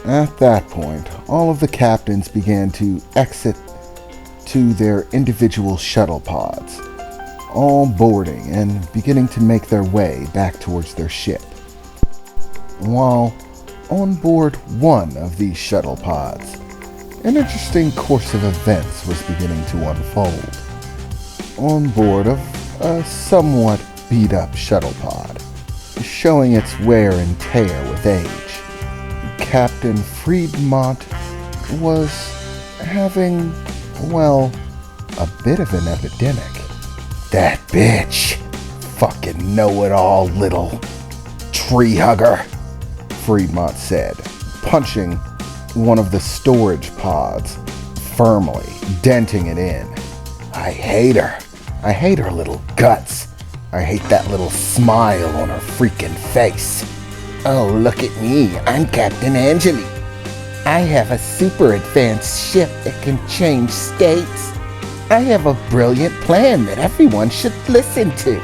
At that point, all of the captains began to exit to their individual shuttle pods, all boarding and beginning to make their way back towards their ship. While on board one of these shuttle pods, an interesting course of events was beginning to unfold. On board of a somewhat beat-up shuttle pod, showing its wear and tear with age, Captain Friedmont was having, well, a bit of an epidemic. That bitch! Fucking know-it-all little tree hugger, Friedmont said, punching one of the storage pods firmly, denting it in. I hate her. I hate her little guts. I hate that little smile on her freaking face. Oh, look at me. I'm Captain Angeli. I have a super advanced ship that can change states. I have a brilliant plan that everyone should listen to.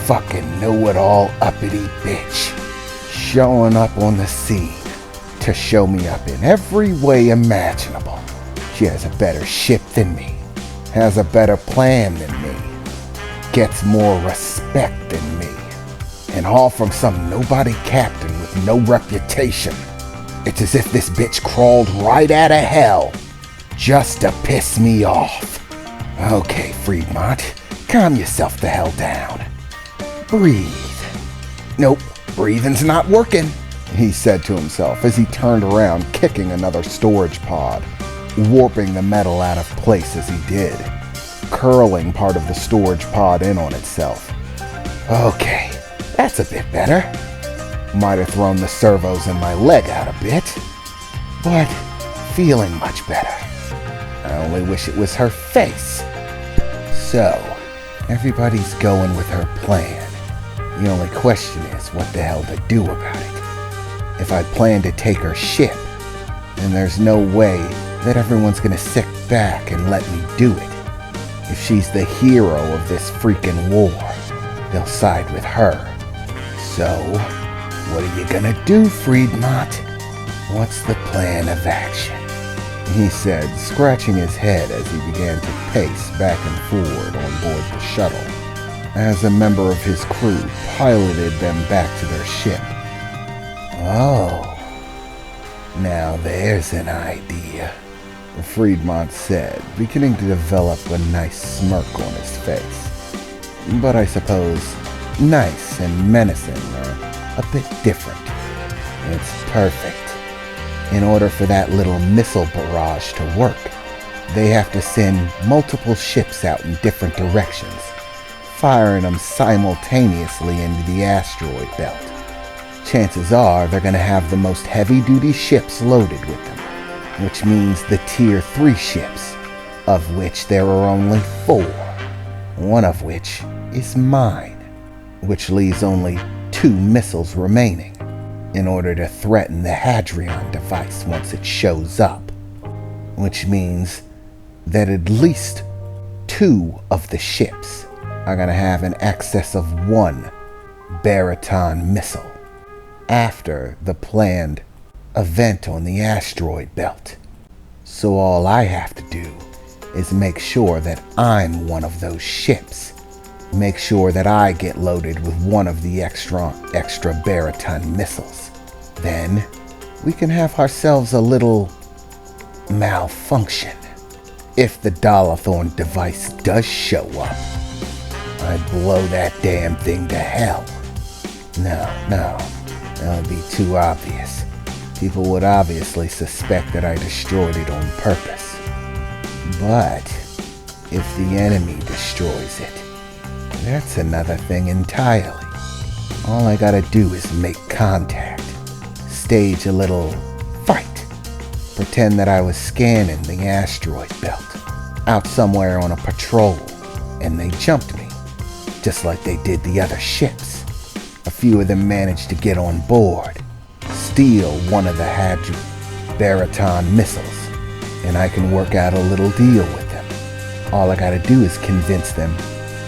Fucking know-it-all uppity bitch. Showing up on the scene to show me up in every way imaginable. She has a better ship than me, has a better plan than me, gets more respect than me, and all from some nobody captain with no reputation. It's as if this bitch crawled right out of hell just to piss me off. Okay, Friedmont, calm yourself the hell down. Breathe. Nope, breathing's not working, he said to himself as he turned around, kicking another storage pod, warping the metal out of place as he did, curling part of the storage pod in on itself. Okay, that's a bit better. Might have thrown the servos in my leg out a bit, but feeling much better. I only wish it was her face. So, everybody's going with her plan. The only question is what the hell to do about it. If I plan to take her ship, then there's no way that everyone's gonna sit back and let me do it. If she's the hero of this freaking war, they'll side with her. So, what are you gonna do, Friedmont? What's the plan of action? He said, scratching his head as he began to pace back and forward on board the shuttle, as a member of his crew piloted them back to their ship. Oh, now there's an idea, Friedmont said, beginning to develop a nice smirk on his face. But I suppose nice and menacing are a bit different. It's perfect. In order for that little missile barrage to work, they have to send multiple ships out in different directions, firing them simultaneously into the asteroid belt. Chances are they're going to have the most heavy-duty ships loaded with them, which means the Tier 3 ships, of which there are only 4, one of which is mine, which leaves only 2 missiles remaining in order to threaten the Hadrian device once it shows up, which means that at least 2 of the ships are going to have an excess of 1 baryton missile after the planned event on the asteroid belt. So all I have to do is make sure that I'm one of those ships. Make sure that I get loaded with one of the extra baryton missiles. Then we can have ourselves a little malfunction. If the Dalathorn device does show up, I'd blow that damn thing to hell. No, that would be too obvious. People would obviously suspect that I destroyed it on purpose. But if the enemy destroys it, that's another thing entirely. All I gotta do is make contact, stage a little fight, pretend that I was scanning the asteroid belt, out somewhere on a patrol, and they jumped me, just like they did the other ships. A few of them managed to get on board, steal one of the baryton missiles, and I can work out a little deal with them. All I gotta do is convince them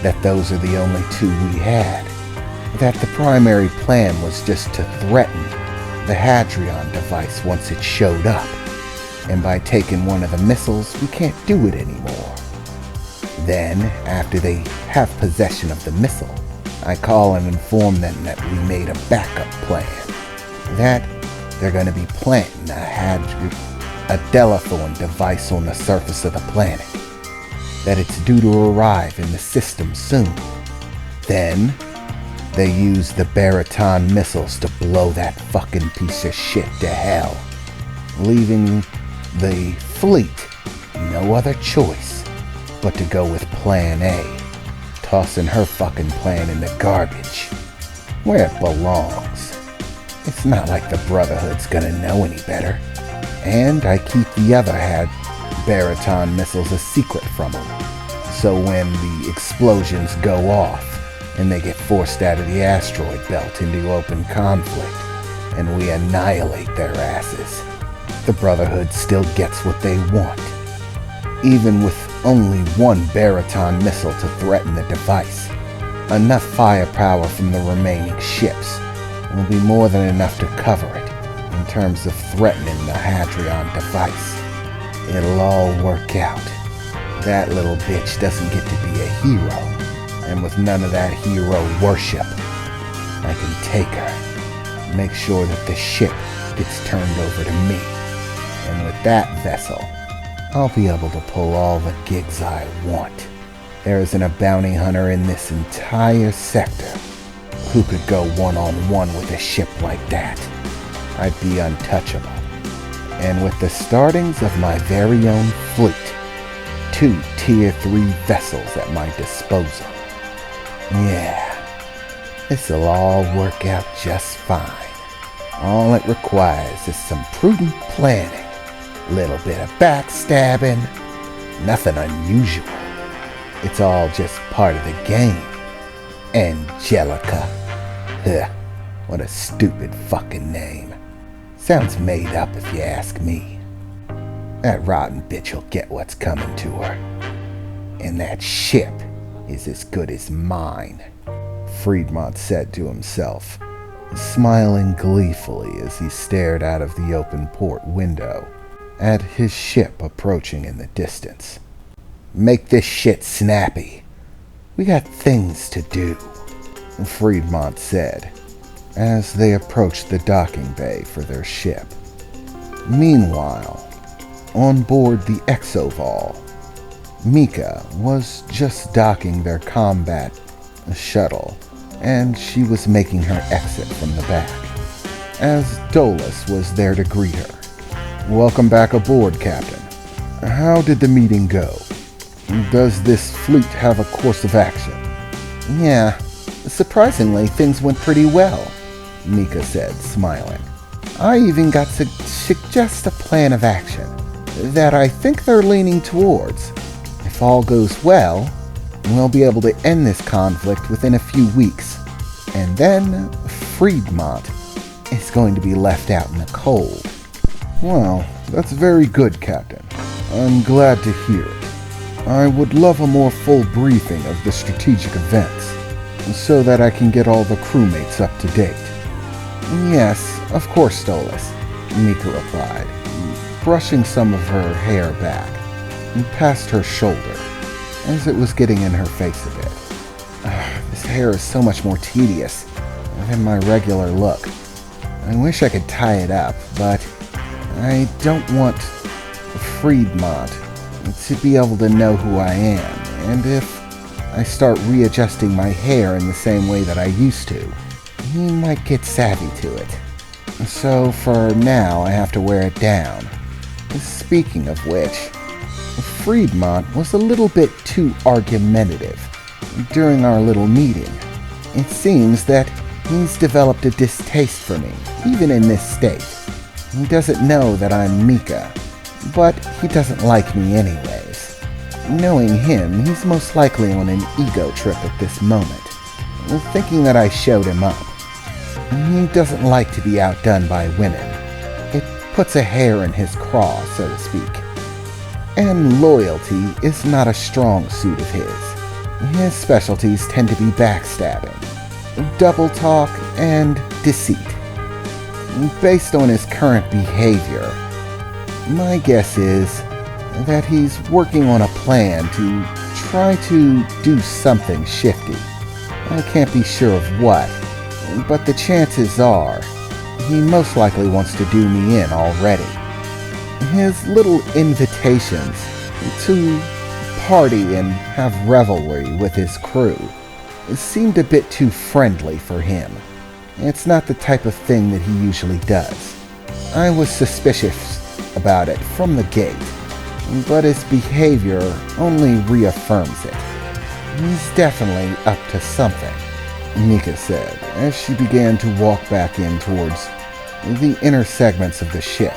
that those are the only 2 we had, that the primary plan was just to threaten the Hadrian device once it showed up, and by taking one of the missiles, we can't do it anymore. Then, after they have possession of the missile, I call and inform them that we made a backup plan. That they're going to be planting a Delethorn device on the surface of the planet. That it's due to arrive in the system soon. Then, they use the Baraton missiles to blow that fucking piece of shit to hell, leaving the fleet no other choice but to go with Plan A, tossing her fucking plan in the garbage, where it belongs. It's not like the Brotherhood's gonna know any better, and I keep the other Baraton missiles a secret from them, so when the explosions go off, and they get forced out of the asteroid belt into open conflict, and we annihilate their asses, the Brotherhood still gets what they want. Even with only one Baraton missile to threaten the device, enough firepower from the remaining ships will be more than enough to cover it in terms of threatening the Hadrian device. It'll all work out. That little bitch doesn't get to be a hero. And with none of that hero worship, I can take her, make sure that the ship gets turned over to me. And with that vessel, I'll be able to pull all the gigs I want. There isn't a bounty hunter in this entire sector who could go one-on-one with a ship like that. I'd be untouchable. And with the startings of my very own fleet, 2 Tier 3 vessels at my disposal, yeah, this'll all work out just fine. All it requires is some prudent planning, little bit of backstabbing, nothing unusual. It's all just part of the game. Angelica. Huh, what a stupid fucking name. Sounds made up if you ask me. That rotten bitch will get what's coming to her. And that ship is as good as mine, Friedmont said to himself, smiling gleefully as he stared out of the open port window at his ship approaching in the distance. Make this shit snappy. We got things to do, Friedmont said, as they approached the docking bay for their ship. Meanwhile, on board the exovol, Mika was just docking their combat shuttle, and she was making her exit from the back, as Dolus was there to greet her. Welcome back aboard, Captain. How did the meeting go? Does this fleet have a course of action? Yeah, surprisingly, things went pretty well, Mika said, smiling. I even got to suggest a plan of action that I think they're leaning towards. If all goes well, we'll be able to end this conflict within a few weeks. And then Friedmont is going to be left out in the cold. Well, that's very good, Captain. I'm glad to hear it. I would love a more full briefing of the strategic events, so that I can get all the crewmates up to date. Yes, of course, Dolus, Mika replied, brushing some of her hair back and past her shoulder, as it was getting in her face a bit. This hair is so much more tedious than my regular look. I wish I could tie it up, but I don't want Friedmont to be able to know who I am, and if I start readjusting my hair in the same way that I used to, he might get savvy to it. So for now, I have to wear it down. Speaking of which, Friedmont was a little bit too argumentative during our little meeting. It seems that he's developed a distaste for me, even in this state. He doesn't know that I'm Mika, but he doesn't like me anyways. Knowing him, he's most likely on an ego trip at this moment, thinking that I showed him up. He doesn't like to be outdone by women. It puts a hair in his craw, so to speak. And loyalty is not a strong suit of his. His specialties tend to be backstabbing, double talk, and deceit. Based on his current behavior, my guess is that he's working on a plan to try to do something shifty. I can't be sure of what, but the chances are he most likely wants to do me in already. His little invitations to party and have revelry with his crew seemed a bit too friendly for him. It's not the type of thing that he usually does. I was suspicious about it from the gate, but his behavior only reaffirms it. He's definitely up to something, Mika said as she began to walk back in towards the inner segments of the ship,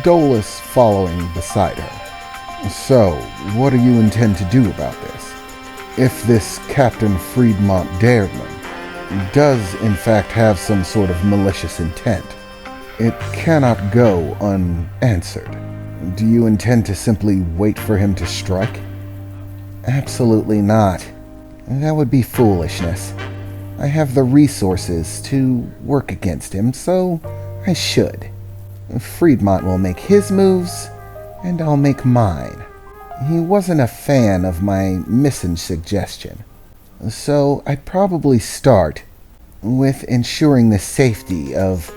Dolus following beside her. So, what do you intend to do about this? If this Captain Friedmont Daredman does in fact have some sort of malicious intent, it cannot go unanswered. Do you intend to simply wait for him to strike? Absolutely not. That would be foolishness. I have the resources to work against him, so I should. Friedmont will make his moves, and I'll make mine. He wasn't a fan of my mission suggestion, so I'd probably start with ensuring the safety of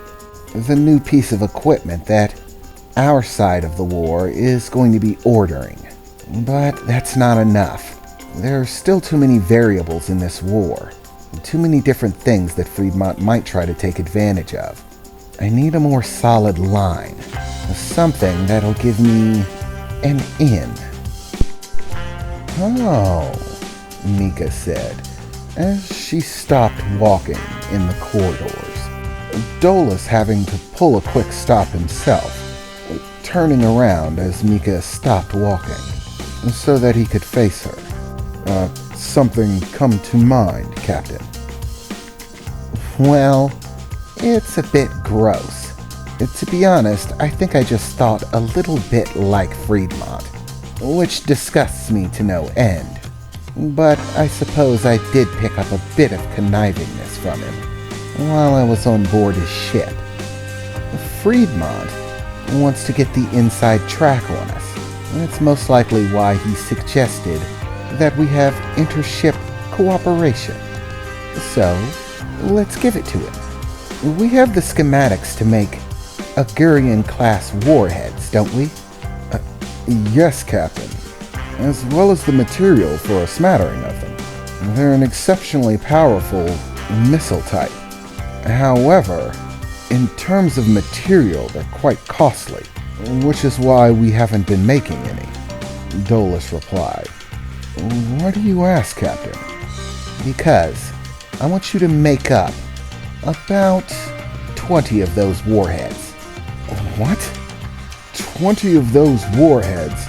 the new piece of equipment that our side of the war is going to be ordering. But that's not enough. There are still too many variables in this war. Too many different things that Friedmont might try to take advantage of. I need a more solid line. Something that'll give me an in. Oh, Mika said as she stopped walking in the corridors. Dolus having to pull a quick stop himself, turning around as Mika stopped walking so that he could face her. Something come to mind, Captain? Well, it's a bit gross. To be honest, I think I just thought a little bit like Friedmont, which disgusts me to no end. But I suppose I did pick up a bit of connivingness from him while I was on board his ship. Friedmont wants to get the inside track on us. That's most likely why he suggested that we have intership cooperation. So, let's give it to him. We have the schematics to make Agurian-class warheads, don't we? Yes, Captain. As well as the material for a smattering of them. They're an exceptionally powerful missile type. However, in terms of material, they're quite costly, which is why we haven't been making any, Dolus replied. Why do you ask, Captain? Because I want you to make up about 20 of those warheads. What? 20 of those warheads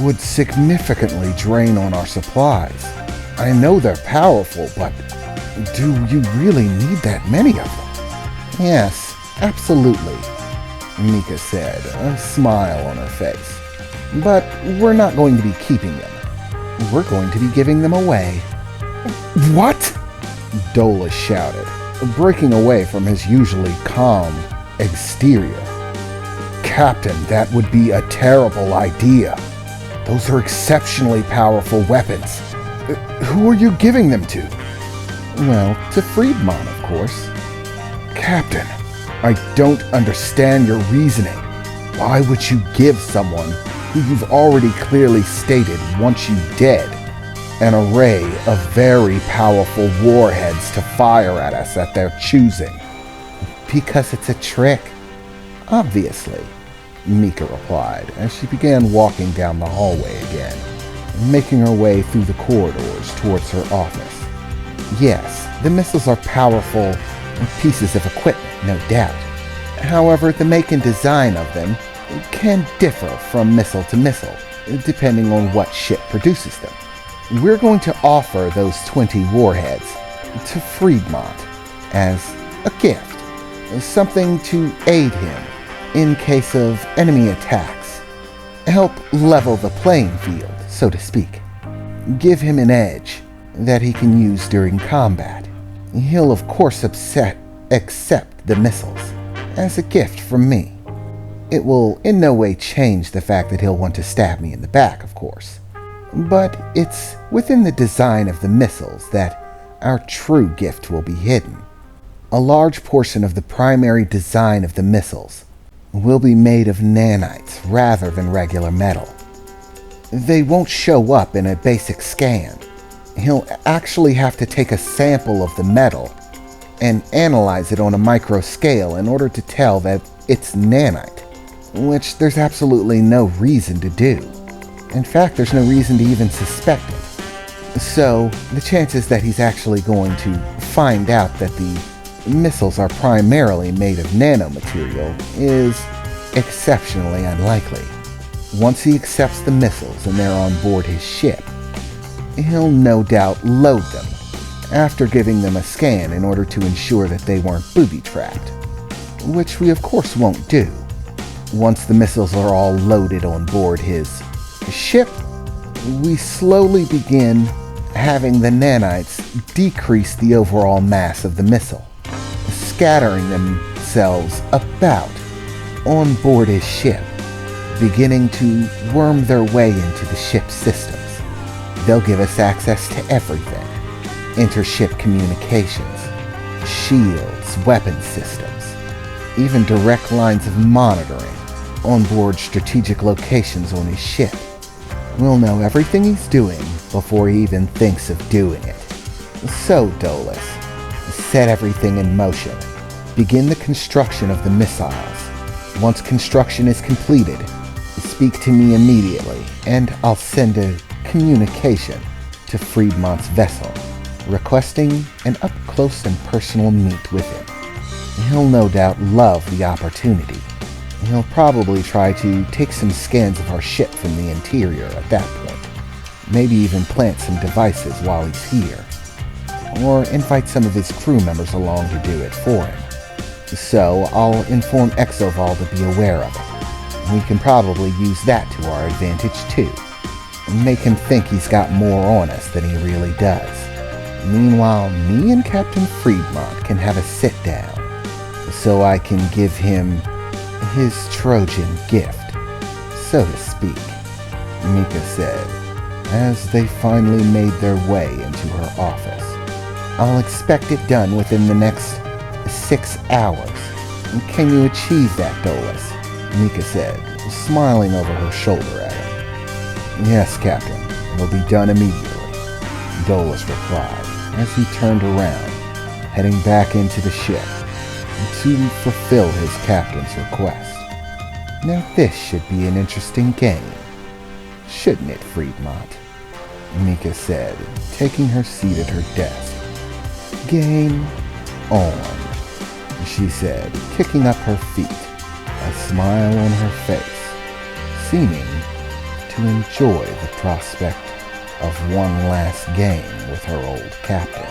would significantly drain on our supplies. I know they're powerful, but do you really need that many of them? Yes, absolutely, Mika said, a smile on her face. But we're not going to be keeping them. We're going to be giving them away. What? Dolus shouted, breaking away from his usually calm exterior. Captain, that would be a terrible idea. Those are exceptionally powerful weapons. Who are you giving them to? Well, to Friedmont, of course. Captain, I don't understand your reasoning. Why would you give someone who you've already clearly stated wants you dead an array of very powerful warheads to fire at us at their choosing? Because it's a trick. Obviously, Mika replied as she began walking down the hallway again, making her way through the corridors towards her office. Yes, the missiles are powerful pieces of equipment, no doubt. However, the make and design of them can differ from missile to missile, depending on what ship produces them. We're going to offer those 20 warheads to Friedmont as a gift, something to aid him in case of enemy attacks. Help level the playing field, so to speak. Give him an edge that he can use during combat. He'll of course accept the missiles. as a gift from me. It will in no way change the fact that he'll want to stab me in the back, of course. But it's within the design of the missiles that our true gift will be hidden. A large portion of the primary design of the missiles will be made of nanites rather than regular metal. They won't show up in a basic scan. He'll actually have to take a sample of the metal and analyze it on a micro scale in order to tell that it's nanite, which there's absolutely no reason to do. In fact, there's no reason to even suspect it. So, the chances that he's actually going to find out that the missiles are primarily made of nanomaterial is exceptionally unlikely. Once he accepts the missiles and they're on board his ship, he'll no doubt load them, after giving them a scan in order to ensure that they weren't booby-trapped, which we of course won't do. Once the missiles are all loaded on board his ship, we slowly begin having the nanites decrease the overall mass of the missile, scattering themselves about on board his ship, beginning to worm their way into the ship's systems. They'll give us access to everything: intership communications, shields, weapon systems, even direct lines of monitoring onboard strategic locations on his ship. We'll know everything he's doing before he even thinks of doing it. So, Dolus, set everything in motion. Begin the construction of the missiles. Once construction is completed, speak to me immediately, and I'll send a communication to Friedmont's vessel, requesting an up-close and personal meet with him. He'll no doubt love the opportunity. He'll probably try to take some scans of our ship from the interior at that point. Maybe even plant some devices while he's here. Or invite some of his crew members along to do it for him. So I'll inform Exovol to be aware of it. We can probably use that to our advantage too. Make him think he's got more on us than he really does. Meanwhile, me and Captain Friedmont can have a sit-down, so I can give him his Trojan gift, so to speak, Mika said, as they finally made their way into her office. I'll expect it done within the next 6 hours. Can you achieve that, Dolus? Mika said, smiling over her shoulder at him. Yes, Captain. It'll be done immediately, Dolus replied, as he turned around, heading back into the ship to fulfill his captain's request. Now this should be an interesting game, shouldn't it, Friedmont? Mika said, taking her seat at her desk. Game on, she said, kicking up her feet, a smile on her face, seeming to enjoy the prospect of one last game with her old captain.